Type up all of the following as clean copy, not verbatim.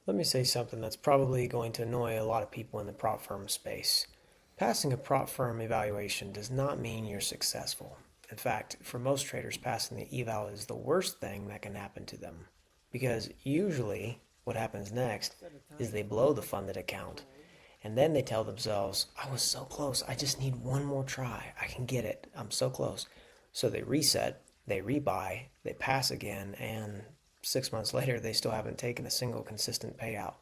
Let me say something that's probably going to annoy a lot of people in the prop firm space. Passing a prop firm evaluation does not mean you're successful. In fact, for most traders, passing the eval is the worst thing that can happen to them. Because usually, what happens next is they blow the funded account. And then they tell themselves, I was so close, I just need one more try. I can get it. I'm so close. So they reset, they rebuy, they pass again, and 6 months later, they still haven't taken a single consistent payout.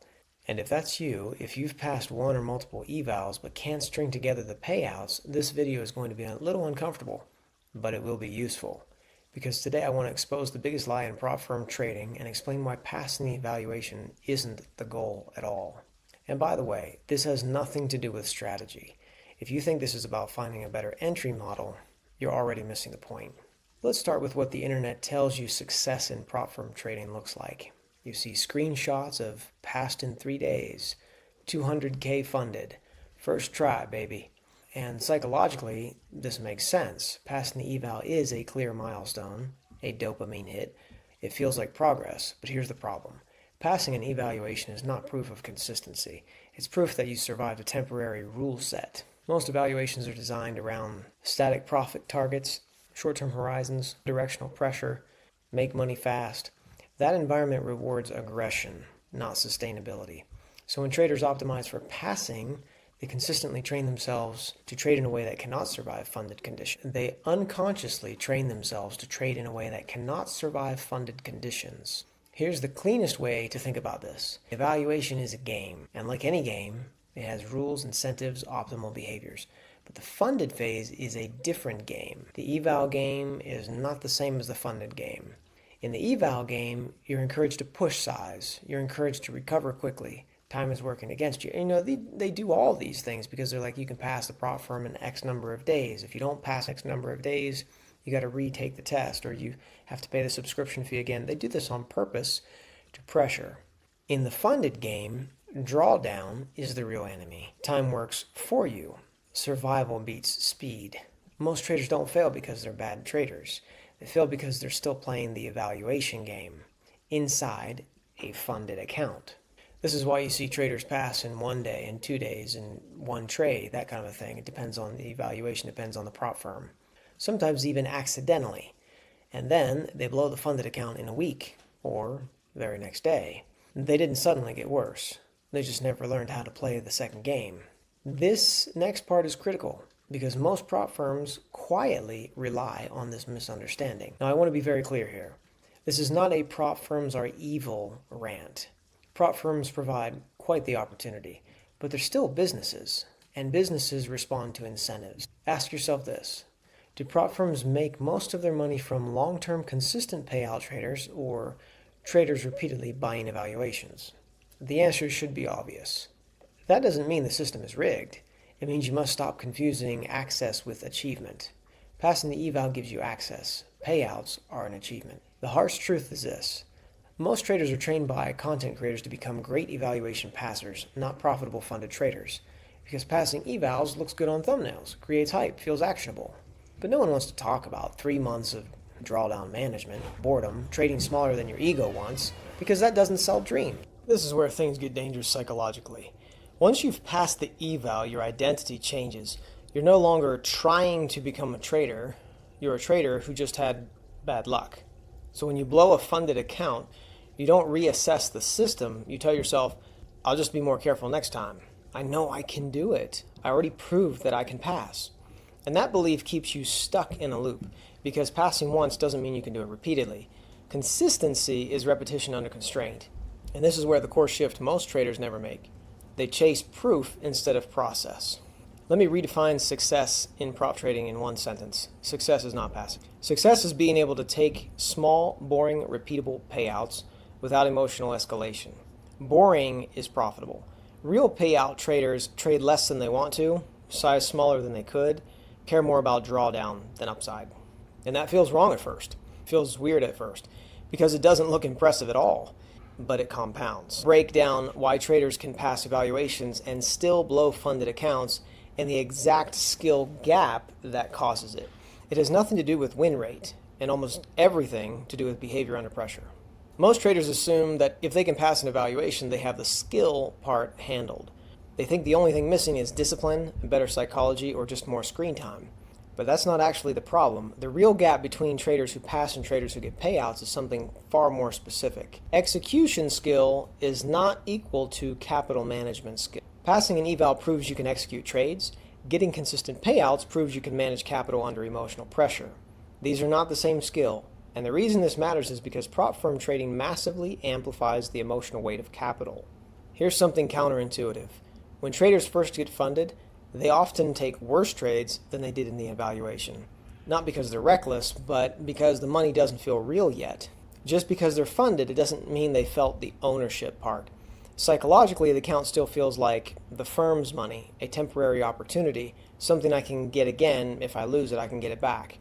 And if that's you, if you've passed one or multiple evals but can't string together the payouts, this video is going to be a little uncomfortable, but it will be useful. Because today I want to expose the biggest lie in prop firm trading and explain why passing the evaluation isn't the goal at all. And by the way, this has nothing to do with strategy. If you think this is about finding a better entry model, you're already missing the point. Let's start with what the internet tells you success in prop firm trading looks like. You see screenshots of passed in 3 days, 200K funded, first try, baby. And psychologically, this makes sense. Passing the eval is a clear milestone, a dopamine hit. It feels like progress, but here's the problem. Passing an evaluation is not proof of consistency. It's proof that you survived a temporary rule set. Most evaluations are designed around static profit targets, short-term horizons, directional pressure, make money fast. That environment rewards aggression, not sustainability. So when traders optimize for passing, they consistently train themselves to trade in a way that cannot survive funded conditions. They unconsciously train themselves to trade in a way that cannot survive funded conditions. Here's the cleanest way to think about this. Evaluation is a game, and like any game, it has rules, incentives, optimal behaviors. But the funded phase is a different game. The eval game is not the same as the funded game. In the eval game, you're encouraged to push size. You're encouraged to recover quickly. Time is working against you. And they do all these things because they're like, you can pass the prop firm in X number of days. If you don't pass X number of days, you got to retake the test or you have to pay the subscription fee again. They do this on purpose to pressure. In the funded game, drawdown is the real enemy. Time works for you. Survival beats speed. Most traders don't fail because they're bad traders. They fail because they're still playing the evaluation game inside a funded account. This is why you see traders pass in 1 day, in 2 days, in one trade, that kind of a thing. It depends on the evaluation, depends on the prop firm. Sometimes even accidentally. And then they blow the funded account in a week or the very next day. They didn't suddenly get worse. They just never learned how to play the second game. This next part is critical because most prop firms quietly rely on this misunderstanding. Now, I want to be very clear here. This is not a prop firms are evil rant. Prop firms provide quite the opportunity, but they're still businesses, and businesses respond to incentives. Ask yourself this. Do prop firms make most of their money from long-term consistent payout traders or traders repeatedly buying evaluations? The answer should be obvious. That doesn't mean the system is rigged. It means you must stop confusing access with achievement. Passing the eval gives you access. Payouts are an achievement. The harsh truth is this. Most traders are trained by content creators to become great evaluation passers, not profitable funded traders. Because passing evals looks good on thumbnails, creates hype, feels actionable. But no one wants to talk about 3 months of drawdown management, boredom, trading smaller than your ego wants, because that doesn't sell dreams. This is where things get dangerous psychologically. Once you've passed the eval, your identity changes. You're no longer trying to become a trader. You're a trader who just had bad luck. So when you blow a funded account, you don't reassess the system. You tell yourself, I'll just be more careful next time. I know I can do it. I already proved that I can pass. And that belief keeps you stuck in a loop because passing once doesn't mean you can do it repeatedly. Consistency is repetition under constraint. And this is where the core shift most traders never make. They chase proof instead of process. Let me redefine success in prop trading in one sentence. Success is not passive. Success is being able to take small, boring, repeatable payouts without emotional escalation. Boring is profitable. Real payout traders trade less than they want to, size smaller than they could, care more about drawdown than upside. And that feels wrong at first. It feels weird at first because it doesn't look impressive at all. But it compounds. Break down why traders can pass evaluations and still blow funded accounts and the exact skill gap that causes it. It has nothing to do with win rate and almost everything to do with behavior under pressure. Most traders assume that if they can pass an evaluation, they have the skill part handled. They think the only thing missing is discipline, better psychology, or just more screen time. But that's not actually the problem. The real gap between traders who pass and traders who get payouts is something far more specific. Execution skill is not equal to capital management skill. Passing an eval proves you can execute trades. Getting consistent payouts proves you can manage capital under emotional pressure. These are not the same skill. And the reason this matters is because prop firm trading massively amplifies the emotional weight of capital. Here's something counterintuitive. When traders first get funded, they often take worse trades than they did in the evaluation. Not because they're reckless, but because the money doesn't feel real yet. Just because they're funded, it doesn't mean they felt the ownership part. Psychologically, the account still feels like the firm's money, a temporary opportunity, something I can get again. If I lose it, I can get it back.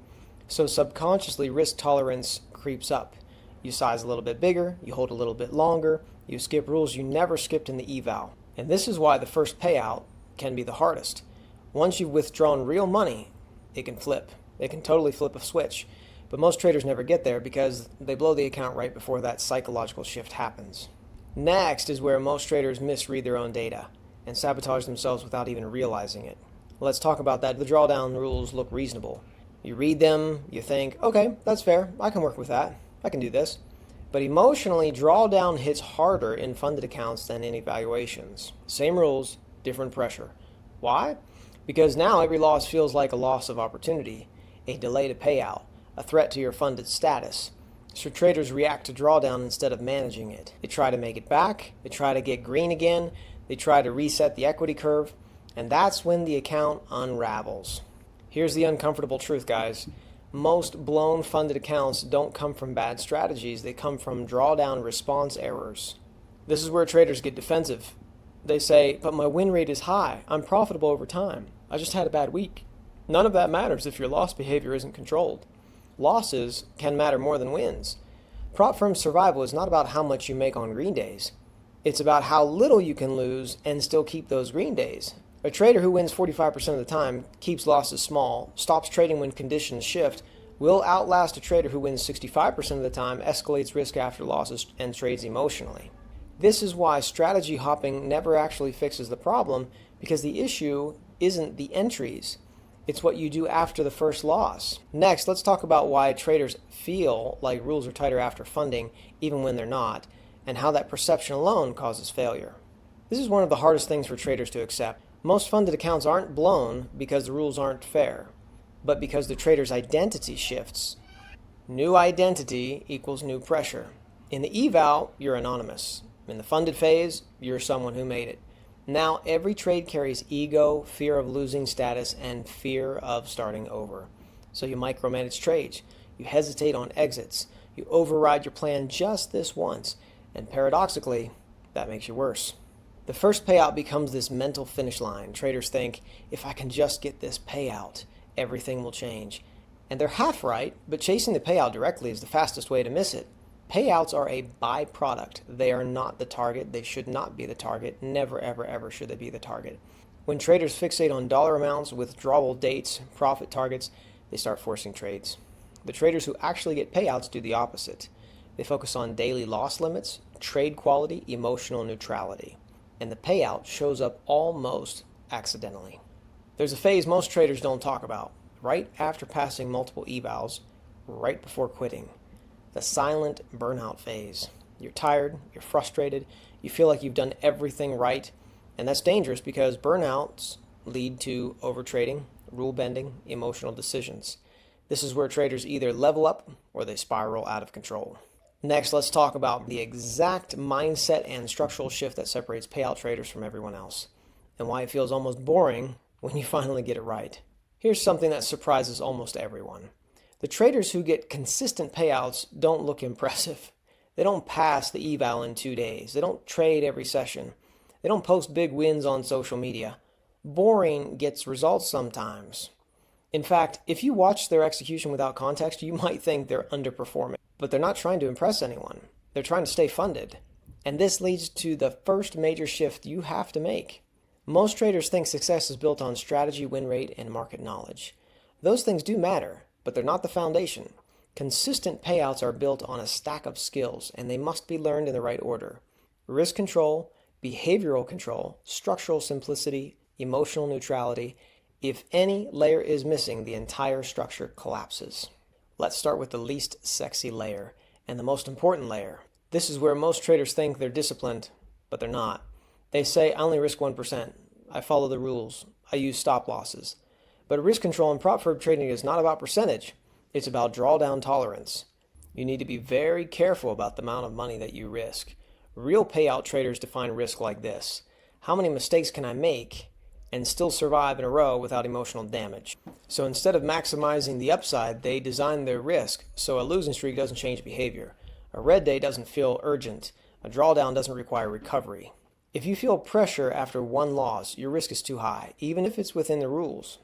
So subconsciously, risk tolerance creeps up. You size a little bit bigger, you hold a little bit longer, you skip rules you never skipped in the eval. And this is why the first payout can be the hardest. Once you've withdrawn real money, it can flip. It can totally flip a switch. But most traders never get there because they blow the account right before that psychological shift happens. Next is where most traders misread their own data and sabotage themselves without even realizing it. Let's talk about that. The drawdown rules look reasonable. You read them, you think, okay, that's fair, I can work with that, I can do this. But emotionally, drawdown hits harder in funded accounts than in evaluations. Same rules, different pressure. Why? Because now every loss feels like a loss of opportunity, a delay to payout, a threat to your funded status. So traders react to drawdown instead of managing it. They try to make it back, they try to get green again, they try to reset the equity curve, and that's when the account unravels. Here's the uncomfortable truth, guys. Most blown funded accounts don't come from bad strategies. They come from drawdown response errors. This is where traders get defensive. They say, but my win rate is high. I'm profitable over time. I just had a bad week. None of that matters if your loss behavior isn't controlled. Losses can matter more than wins. Prop firm survival is not about how much you make on green days. It's about how little you can lose and still keep those green days. A trader who wins 45% of the time, keeps losses small, stops trading when conditions shift, will outlast a trader who wins 65% of the time, escalates risk after losses, and trades emotionally. This is why strategy hopping never actually fixes the problem, because the issue isn't the entries. It's what you do after the first loss. Next, let's talk about why traders feel like rules are tighter after funding, even when they're not, and how that perception alone causes failure. This is one of the hardest things for traders to accept. Most funded accounts aren't blown because the rules aren't fair, but because the trader's identity shifts. New identity equals new pressure. In the eval, you're anonymous. In the funded phase, you're someone who made it. Now every trade carries ego, fear of losing status, and fear of starting over. So you micromanage trades. You hesitate on exits. You override your plan just this once. And paradoxically, that makes you worse. The first payout becomes this mental finish line. Traders think, if I can just get this payout, everything will change. And they're half right, but chasing the payout directly is the fastest way to miss it. Payouts are a byproduct. They are not the target. They should not be the target. Never, ever, ever should they be the target. When traders fixate on dollar amounts, withdrawal dates, profit targets, they start forcing trades. The traders who actually get payouts do the opposite. They focus on daily loss limits, trade quality, emotional neutrality. And the payout shows up almost accidentally. There's a phase most traders don't talk about, right after passing multiple evals, right before quitting. The silent burnout phase. You're tired, you're frustrated, you feel like you've done everything right, and that's dangerous because burnouts lead to overtrading, rule bending, emotional decisions. This is where traders either level up or they spiral out of control. Next, let's talk about the exact mindset and structural shift that separates payout traders from everyone else, and why it feels almost boring when you finally get it right. Here's something that surprises almost everyone. The traders who get consistent payouts don't look impressive. They don't pass the eval in 2 days. They don't trade every session. They don't post big wins on social media. Boring gets results sometimes. In fact, if you watch their execution without context, you might think they're underperforming. But they're not trying to impress anyone. They're trying to stay funded. And this leads to the first major shift you have to make. Most traders think success is built on strategy, win rate, and market knowledge. Those things do matter, but they're not the foundation. Consistent payouts are built on a stack of skills, and they must be learned in the right order. Risk control, behavioral control, structural simplicity, emotional neutrality. If any layer is missing, the entire structure collapses. Let's start with the least sexy layer, and the most important layer. This is where most traders think they're disciplined, but they're not. They say, I only risk 1%. I follow the rules. I use stop losses. But risk control in prop firm trading is not about percentage. It's about drawdown tolerance. You need to be very careful about the amount of money that you risk. Real payout traders define risk like this. How many mistakes can I make and still survive in a row without emotional damage? So instead of maximizing the upside, they design their risk so a losing streak doesn't change behavior. A red day doesn't feel urgent. A drawdown doesn't require recovery. If you feel pressure after one loss, your risk is too high, even if it's within the rules.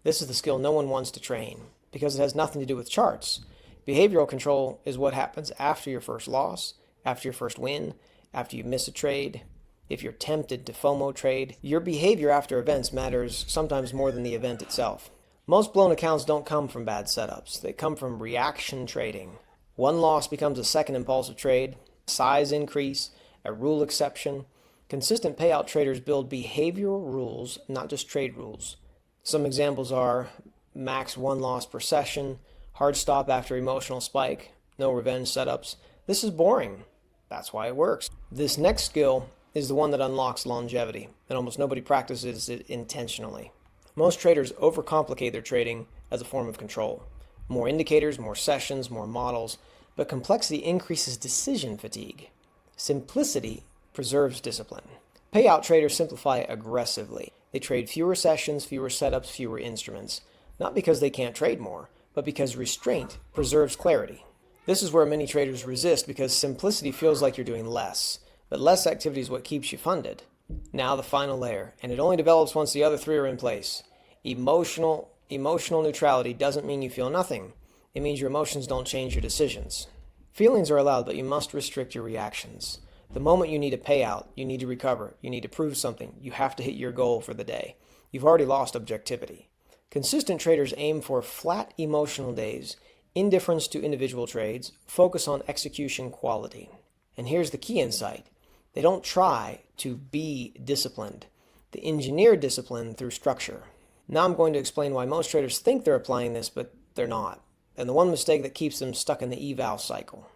This is the skill no one wants to train because it has nothing to do with charts. Behavioral control is what happens after your first loss, after your first win, after you miss a trade. If you're tempted to FOMO trade, your behavior after events matters sometimes more than the event itself. Most blown accounts don't come from bad setups. They come from reaction trading. One loss becomes a second impulsive trade, size increase, a rule exception. Consistent payout traders build behavioral rules, not just trade rules. Some examples are max one loss per session, hard stop after emotional spike, no revenge setups. This is boring. That's why it works. This next skill is the one that unlocks longevity, and almost nobody practices it intentionally. Most traders overcomplicate their trading as a form of control. More indicators, more sessions, more models, but complexity increases decision fatigue. Simplicity preserves discipline. Payout traders simplify aggressively. They trade fewer sessions, fewer setups, fewer instruments, not because they can't trade more, but because restraint preserves clarity. This is where many traders resist because simplicity feels like you're doing less, but less activity is what keeps you funded. Now the final layer, and it only develops once the other three are in place. Emotional neutrality doesn't mean you feel nothing. It means your emotions don't change your decisions. Feelings are allowed, but you must restrict your reactions. The moment you need a payout, you need to recover, you need to prove something, you have to hit your goal for the day. You've already lost objectivity. Consistent traders aim for flat emotional days, indifference to individual trades, focus on execution quality. And here's the key insight. They don't try to be disciplined. They engineer discipline through structure. Now I'm going to explain why most traders think they're applying this, but they're not. And the one mistake that keeps them stuck in the eval cycle.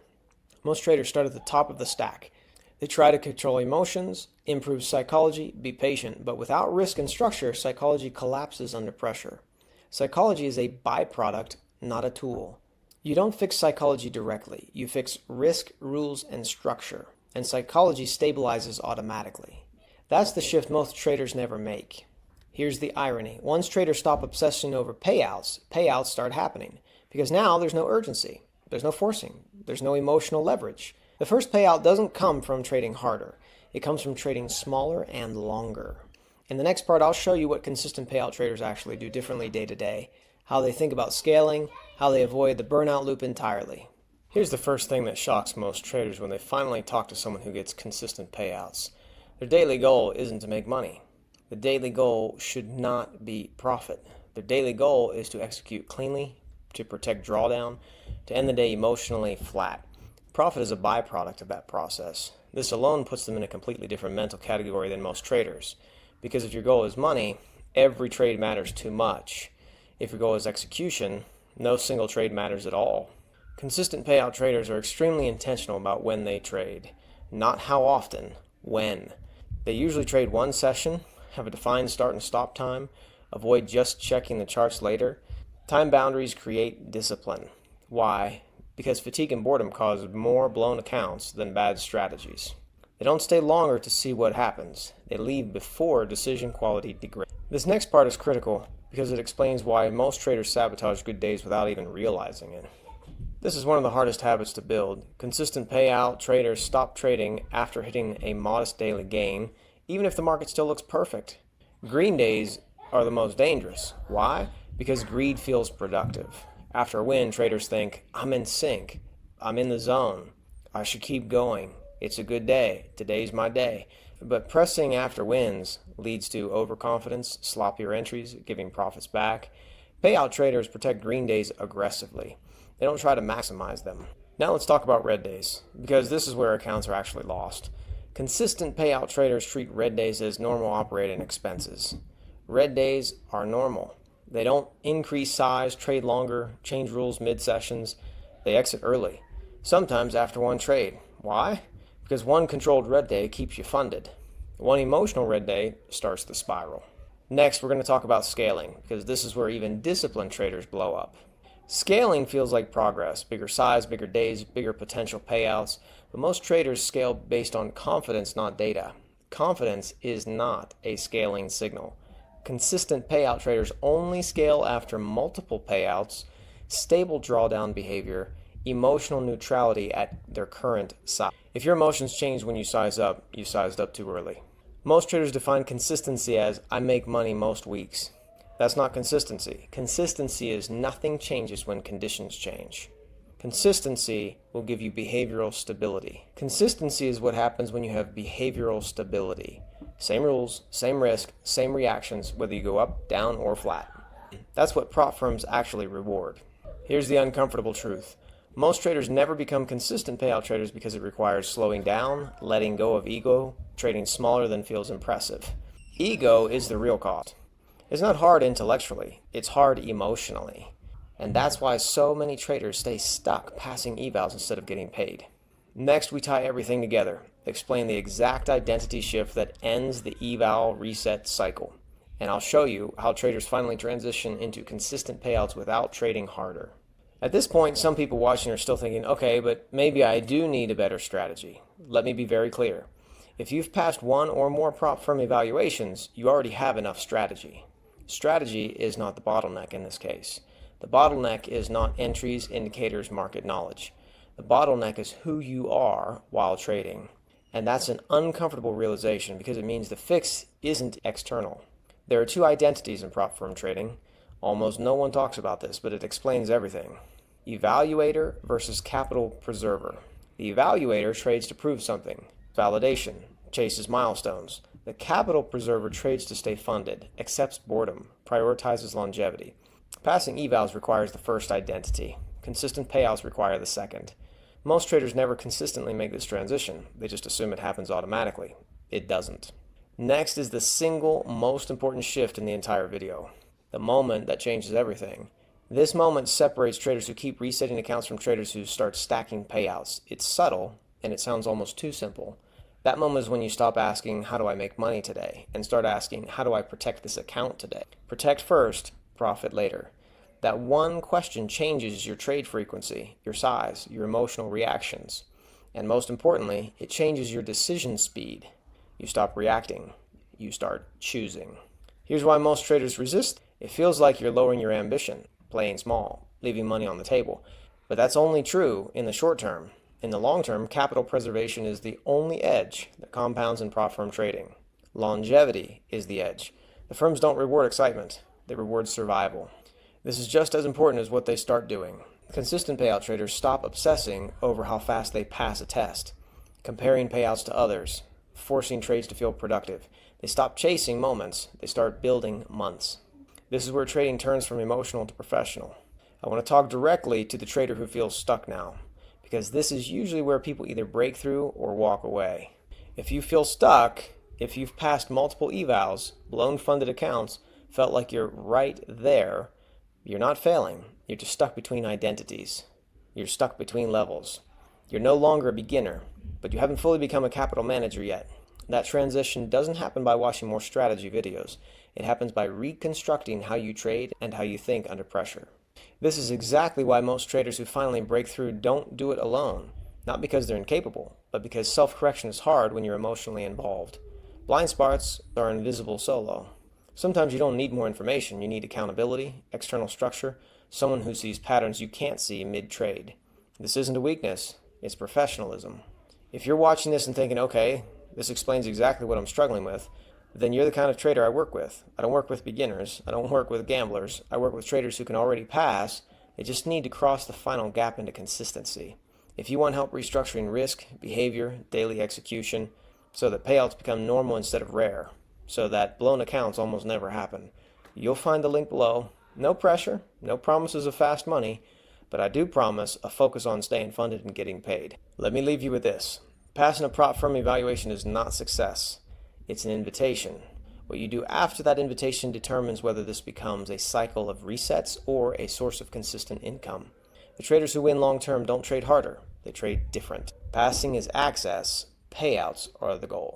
Most traders start at the top of the stack. They try to control emotions, improve psychology, be patient, but without risk and structure, psychology collapses under pressure. Psychology is a byproduct, not a tool. You don't fix psychology directly. You fix risk, rules, and structure, and psychology stabilizes automatically. That's the shift most traders never make. Here's the irony. Once traders stop obsessing over payouts start happening, because now there's no urgency, there's no forcing, there's no emotional leverage. The first payout doesn't come from trading harder. It comes from trading smaller and longer. In the next part, I'll show you what consistent payout traders actually do differently day to day, how they think about scaling, how they avoid the burnout loop entirely. Here's the first thing that shocks most traders when they finally talk to someone who gets consistent payouts. Their daily goal isn't to make money. The daily goal should not be profit. Their daily goal is to execute cleanly, to protect drawdown, to end the day emotionally flat. Profit is a byproduct of that process. This alone puts them in a completely different mental category than most traders. Because if your goal is money, every trade matters too much. If your goal is execution, no single trade matters at all. Consistent payout traders are extremely intentional about when they trade. Not how often, when. They usually trade one session, have a defined start and stop time, avoid just checking the charts later. Time boundaries create discipline. Why? Because fatigue and boredom cause more blown accounts than bad strategies. They don't stay longer to see what happens. They leave before decision quality degrades. This next part is critical because it explains why most traders sabotage good days without even realizing it. This is one of the hardest habits to build. Consistent payout traders stop trading after hitting a modest daily gain, even if the market still looks perfect. Green days are the most dangerous. Why? Because greed feels productive. After a win, traders think, I'm in sync, I'm in the zone, I should keep going, it's a good day, today's my day. But pressing after wins leads to overconfidence, sloppier entries, giving profits back. Payout traders protect green days aggressively. They don't try to maximize them. Now let's talk about red days, because this is where accounts are actually lost. Consistent payout traders treat red days as normal operating expenses. Red days are normal. They don't increase size, trade longer, change rules mid-sessions. They exit early, sometimes after one trade. Why? Because one controlled red day keeps you funded. One emotional red day starts the spiral. Next, we're going to talk about scaling, because this is where even disciplined traders blow up. Scaling feels like progress, bigger size, bigger days, bigger potential payouts, but most traders scale based on confidence, not data. Confidence is not a scaling signal. Consistent payout traders only scale after multiple payouts, stable drawdown behavior, emotional neutrality at their current size. If your emotions change when you sized up too early. Most traders define consistency as, I make money most weeks. That's not consistency. Consistency is nothing changes when conditions change. Consistency will give you behavioral stability. Consistency is what happens when you have behavioral stability. Same rules, same risk, same reactions, whether you go up, down, or flat. That's what prop firms actually reward. Here's the uncomfortable truth. Most traders never become consistent payout traders because it requires slowing down, letting go of ego, trading smaller than feels impressive. Ego is the real cost. It's not hard intellectually, it's hard emotionally. And that's why so many traders stay stuck passing evals instead of getting paid. Next, we tie everything together, explain the exact identity shift that ends the eval reset cycle. And I'll show you how traders finally transition into consistent payouts without trading harder. At this point, some people watching are still thinking, okay, but maybe I do need a better strategy. Let me be very clear. If you've passed one or more prop firm evaluations, you already have enough strategy. Strategy is not the bottleneck in this case. The bottleneck is not entries, indicators, market knowledge. The bottleneck is who you are while trading. And that's an uncomfortable realization because it means the fix isn't external. There are two identities in prop firm trading. Almost no one talks about this, but it explains everything. Evaluator versus capital preserver. The evaluator trades to prove something. Validation. Chases milestones. The capital preserver trades to stay funded, accepts boredom, prioritizes longevity. Passing evals requires the first identity. Consistent payouts require the second. Most traders never consistently make this transition. They just assume it happens automatically. It doesn't. Next is the single most important shift in the entire video. The moment that changes everything. This moment separates traders who keep resetting accounts from traders who start stacking payouts. It's subtle, and it sounds almost too simple. That moment is when you stop asking, how do I make money today? And start asking, how do I protect this account today? Protect first, profit later. That one question changes your trade frequency, your size, your emotional reactions. And most importantly, it changes your decision speed. You stop reacting. You start choosing. Here's why most traders resist. It feels like you're lowering your ambition, playing small, leaving money on the table. But that's only true in the short term. In the long term, capital preservation is the only edge that compounds in prop firm trading. Longevity is the edge. The firms don't reward excitement. They reward survival. This is just as important as what they start doing. Consistent payout traders stop obsessing over how fast they pass a test, comparing payouts to others, forcing trades to feel productive. They stop chasing moments. They start building months. This is where trading turns from emotional to professional. I want to talk directly to the trader who feels stuck now, because this is usually where people either break through or walk away. If you feel stuck, if you've passed multiple evals, blown funded accounts, felt like you're right there, you're not failing. You're just stuck between identities. You're stuck between levels. You're no longer a beginner, but you haven't fully become a capital manager yet. That transition doesn't happen by watching more strategy videos. It happens by reconstructing how you trade and how you think under pressure. This is exactly why most traders who finally break through don't do it alone. Not because they're incapable, but because self-correction is hard when you're emotionally involved. Blind spots are invisible solo. Sometimes you don't need more information. You need accountability, external structure, someone who sees patterns you can't see mid-trade. This isn't a weakness. It's professionalism. If you're watching this and thinking, okay, this explains exactly what I'm struggling with, then you're the kind of trader I work with. I don't work with beginners. I don't work with gamblers. I work with traders who can already pass. They just need to cross the final gap into consistency. If you want help restructuring risk, behavior, daily execution, so that payouts become normal instead of rare, so that blown accounts almost never happen, you'll find the link below. No pressure, no promises of fast money, but I do promise a focus on staying funded and getting paid. Let me leave you with this. Passing a prop firm evaluation is not success. It's an invitation. What you do after that invitation determines whether this becomes a cycle of resets or a source of consistent income. The traders who win long-term don't trade harder. They trade different. Passing is access. Payouts are the goal.